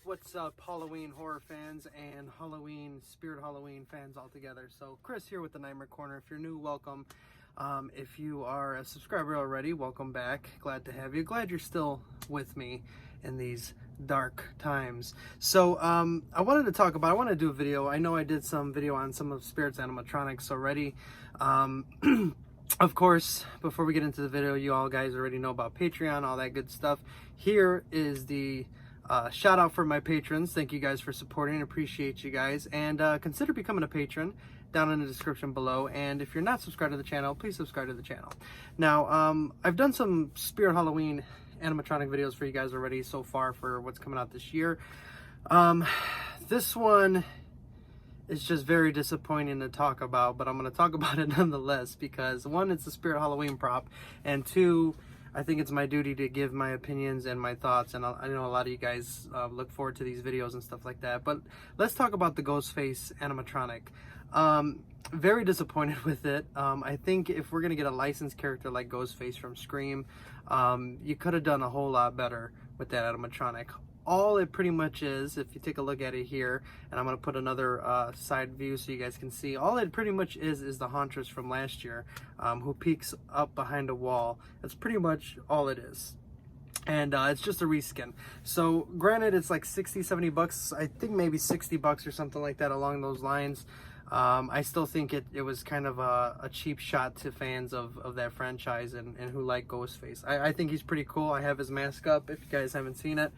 What's up, Halloween horror fans and Spirit Halloween fans all together? So Chris here with the Nightmare Corner. If you're new, welcome. If you are a subscriber already, welcome back. Glad to have you. Glad you're still with me in these dark times. So I wanted to do a video. I know I did some video on some of Spirit's animatronics already. Of course, before we get into the video, you all guys already know about Patreon, all that good stuff. Here is the shout out for my patrons. Thank you guys for supporting. Appreciate you guys. And consider becoming a patron down in the description below. And if you're not subscribed to the channel, please subscribe to the channel. Now, I've done some Spirit Halloween animatronic videos for you guys already so far for what's coming out this year. This one is just very disappointing to talk about, but I'm going to talk about it nonetheless because one, it's a Spirit Halloween prop, and two, I think it's my duty to give my opinions and my thoughts, and I know a lot of you guys look forward to these videos and stuff like that. But let's talk about the Ghostface animatronic. Very disappointed with it. I think if we're gonna get a licensed character like Ghostface from Scream, you could have done a whole lot better with that animatronic. All it pretty much is, if you take a look at it here, and I'm going to put another side view so you guys can see, all it pretty much is the Hauntress from last year, who peeks up behind a wall. That's pretty much all it is. And it's just a reskin. So granted, it's like 60-70 bucks, I think maybe 60 bucks or something like that along those lines. I still think it was kind of a cheap shot to fans of that franchise and who like Ghostface. I think he's pretty cool. I have his mask up if you guys haven't seen it.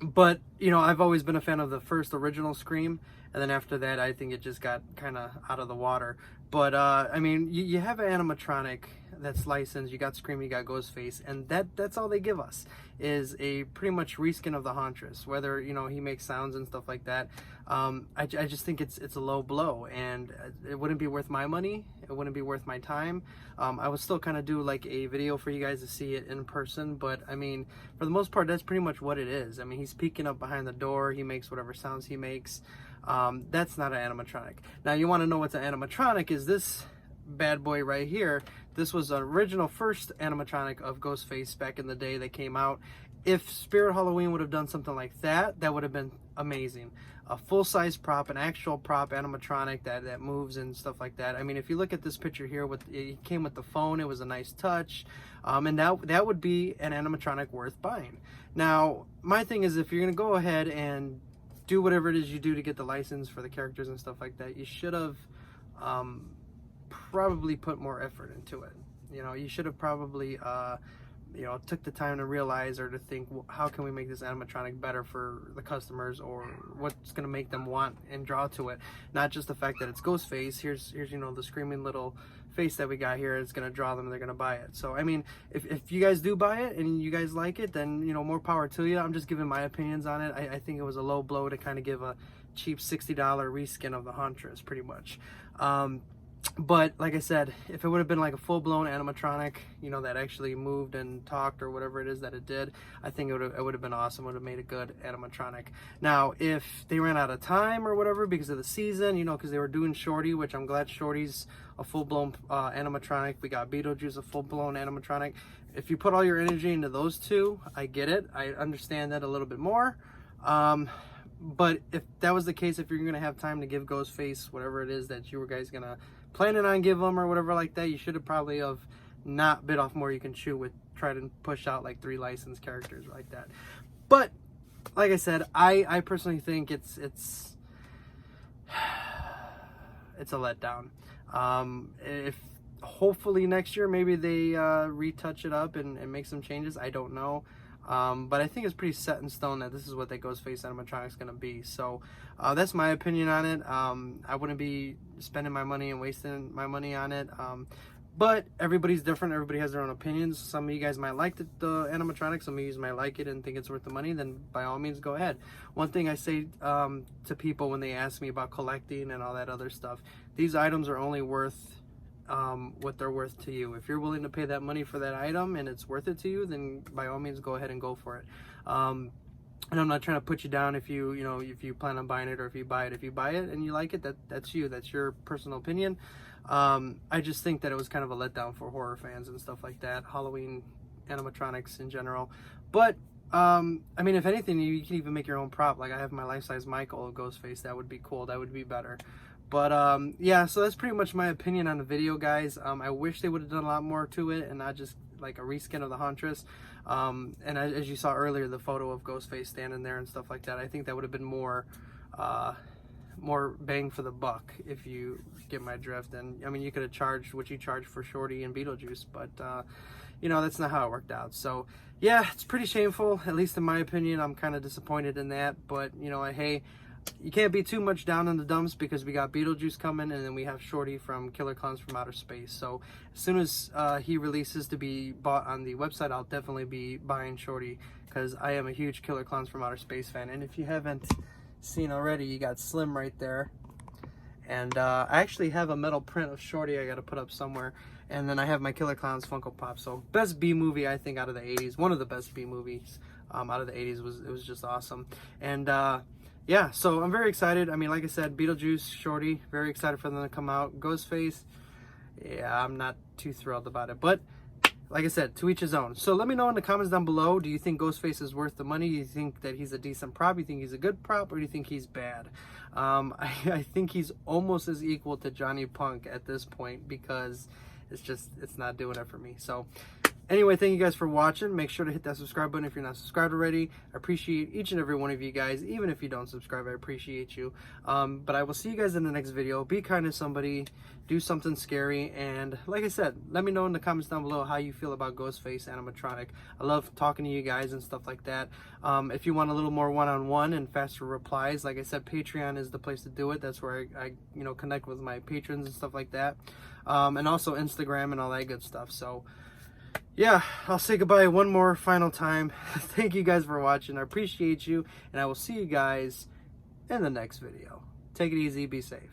But you know, I've always been a fan of the first original Scream, and then after that I think it just got kind of out of the water. But I mean, you have an animatronic that's licensed, you got Scream, you got Ghostface, and that's all they give us is a pretty much reskin of the Hauntress. Whether, you know, he makes sounds and stuff like that, I just think it's a low blow, and it wouldn't be worth my money, it wouldn't be worth my time. I would still kind of do like a video for you guys to see it in person, but I mean, for the most part, that's pretty much what it is. I mean, he's peeking up behind the door, he makes whatever sounds he makes. That's not an animatronic. Now, you want to know what's an animatronic is this bad boy right here. This was an original first animatronic of Ghostface back in the day that came out. If Spirit Halloween would have done something like that, that would have been amazing. A full-size prop, an actual prop animatronic that moves and stuff like that. I mean, if you look at this picture here, it came with the phone, it was a nice touch, and that would be an animatronic worth buying. Now, my thing is, if you're going to go ahead and do whatever it is you do to get the license for the characters and stuff like that, you should have probably put more effort into it. You know, you should have probably you know, took the time to realize or to think, how can we make this animatronic better for the customers, or what's going to make them want and draw to it. Not just the fact that it's Ghostface. Here's you know, the screaming little face that we got here. It's going to draw them and they're going to buy it. So I mean, if you guys do buy it and you guys like it, then, you know, more power to you. I'm just giving my opinions on it. I think it was a low blow to kind of give a cheap $60 reskin of the Hauntress pretty much. But like I said, if it would have been like a full-blown animatronic, you know, that actually moved and talked or whatever it is that it did, I think it would have been awesome. It would have made a good animatronic. Now, if they ran out of time or whatever because of the season, you know, because they were doing Shorty, which I'm glad Shorty's a full-blown animatronic. We got Beetlejuice, a full-blown animatronic. If you put all your energy into those two, I get it. I understand that a little bit more. But if that was the case, if you're going to have time to give Ghostface whatever it is that you were guys going to planning on give them or whatever like that, you should have probably have not bit off more you can chew with try to push out like 3 licensed characters like that. But like I said, I personally think it's a letdown. If hopefully next year maybe they retouch it up and make some changes, I don't know. But I think it's pretty set in stone that this is what that Ghostface animatronic is going to be. So that's my opinion on it. I wouldn't be spending my money and wasting my money on it. But everybody's different. Everybody has their own opinions. Some of you guys might like the animatronic. Some of you might like it and think it's worth the money. Then by all means, go ahead. One thing I say to people when they ask me about collecting and all that other stuff, these items are only worth what they're worth to you. If you're willing to pay that money for that item and it's worth it to you, then by all means go ahead and go for it. And I'm not trying to put you down if you plan on buying it or if you buy it. If you buy it and you like it, that's you. That's your personal opinion. I just think that it was kind of a letdown for horror fans and stuff like that, Halloween animatronics in general. But I mean, if anything, you can even make your own prop. Like I have my life-size Michael Ghostface. That would be cool. That would be better. But yeah, so that's pretty much my opinion on the video, guys. I wish they would have done a lot more to it and not just like a reskin of the Huntress. And as you saw earlier, the photo of Ghostface standing there and stuff like that, I think that would have been more bang for the buck, if you get my drift. And I mean, you could have charged what you charged for Shorty and Beetlejuice, but you know, that's not how it worked out. So yeah, it's pretty shameful, at least in my opinion. I'm kind of disappointed in that, but you know, hey, you can't be too much down in the dumps because we got Beetlejuice coming, and then we have Shorty from Killer Clowns from Outer Space. So as soon as he releases to be bought on the website, I'll definitely be buying Shorty, because I am a huge Killer Clowns from Outer Space fan. And if you haven't seen already, you got Slim right there, and I actually have a metal print of Shorty I got to put up somewhere. And then I have my Killer Clowns Funko Pop. So best B movie, I think, out of the 80s. One of the best B movies out of the 80s. It was just awesome. And yeah, so I'm very excited. I mean, like I said, Beetlejuice, Shorty, very excited for them to come out. Ghostface, yeah, I'm not too thrilled about it. But like I said, to each his own. So let me know in the comments down below. Do you think Ghostface is worth the money? Do you think that he's a decent prop? Do you think he's a good prop? Or do you think he's bad? I think he's almost as equal to Johnny Punk at this point, because it's not doing it for me. So anyway, thank you guys for watching. Make sure to hit that subscribe button if you're not subscribed already. I appreciate each and every one of you guys. Even if you don't subscribe, I appreciate you. But I will see you guys in the next video. Be kind to somebody. Do something scary. And like I said, let me know in the comments down below how you feel about Ghostface animatronic. I love talking to you guys and stuff like that. If you want a little more one-on-one and faster replies, like I said, Patreon is the place to do it. That's where I you know, connect with my patrons and stuff like that. And also Instagram and all that good stuff. So yeah, I'll say goodbye one more final time. Thank you guys for watching. I appreciate you, and I will see you guys in the next video. Take it easy. Be safe.